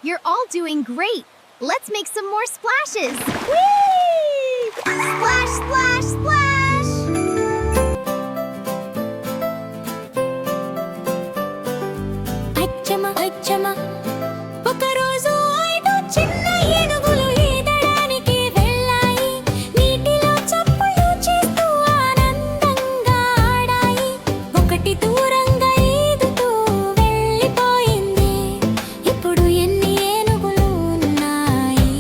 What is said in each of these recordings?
You're all doing great. Let's make some more splashes. Whee! Splash, splash, splash! అచ్చమ అచ్చమ ఒకరోజు ఐదు చిన్న ఏనుగులు ఈదడానికి వెళ్ళాయి. నీటిలో చప్పులు చేస్తూ ఆనందంగా ఆడాయి. ఒకటి దూరంగా ఈదుతూ వెళ్ళిపోయింది. ఇప్పుడు ఎన్ని ఏనుగులు ఉన్నాయి?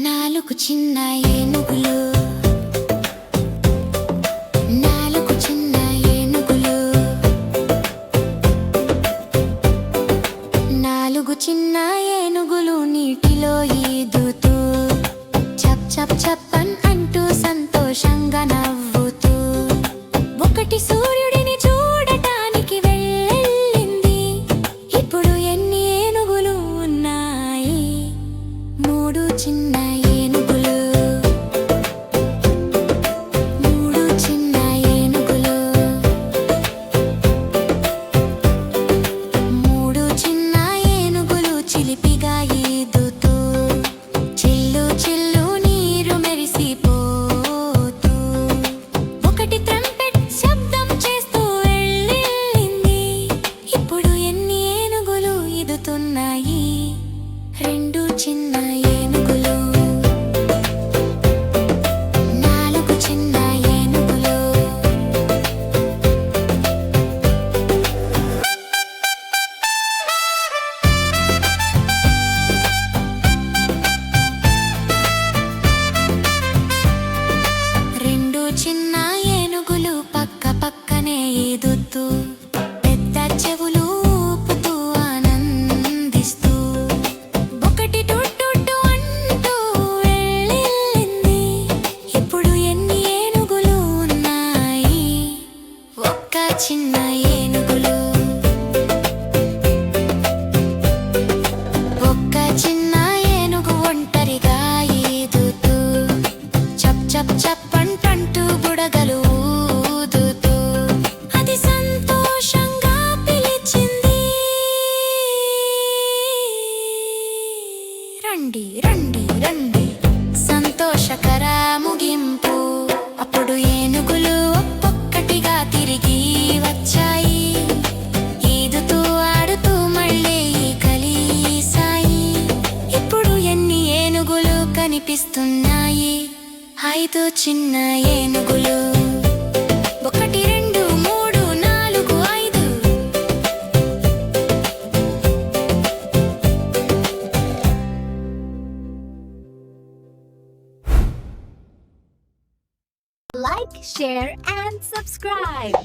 4 చిన్న ఏనుగులు. 4 చిన్న ఏనుగులు. 4 చిన్న ఏనుగులు నీటిలో ఈదుతూ చప్ చప్ చప్పన్ అంటూ సంతోషంగా నవ్వుతూ ఒకటి సూర్యుడిని చూడటానికి వెళ్ళింది. ఇప్పుడు ఎన్ని ఏనుగులు ఉన్నాయి? 3 చిన్న ఏనుగులు. 3 చిన్న ఏనుగులు. 3 చిన్న ఏనుగులు చిలిపిగా ఈదుతూ చిల్లు చిల్లు నీరు మెరిసిపోతూ ఒకటి ట్రంపెట్ శబ్దం చేస్తూ వెళ్ళింది. ఇప్పుడు ఎన్ని ఏనుగులు ఈదుతున్నాయి? 2 చిన్న ఏనుగులు. 4 చిన్న ఏనుగులు. రెండు చిన్న ఏనుగులు పక్క పక్కనే ఈదుతూ పెద్ద చెవులు ఊపుతూ ఆనందిస్తూ ఒకటి టుట్టు అంటూ వెళ్ళింది. ఇప్పుడు ఎన్ని ఏనుగులు ఉన్నాయి? 1 చిన్న ఏనుగులు. 1 చిన్న ఏనుగు ఒంటరిగా ఈదుతూ చప్ చప్ చప్ అంటూ బుడగలు ఊదుతూ అది సంతోషంగా పిలిచింది. రండి రండి రండి సంతోషకర ముగింపు. అప్పుడు ఏనుగులు ఒక్కొక్కటిగా తిరిగి వచ్చాయి. ఈదుతూ ఆడుతూ మళ్ళీ కలిసాయి. ఇప్పుడు ఎన్ని ఏనుగులు కనిపిస్తున్నాయి? 5 చిన్న ఏనుగులు. 1 2 3 4 5. Like, share, and subscribe.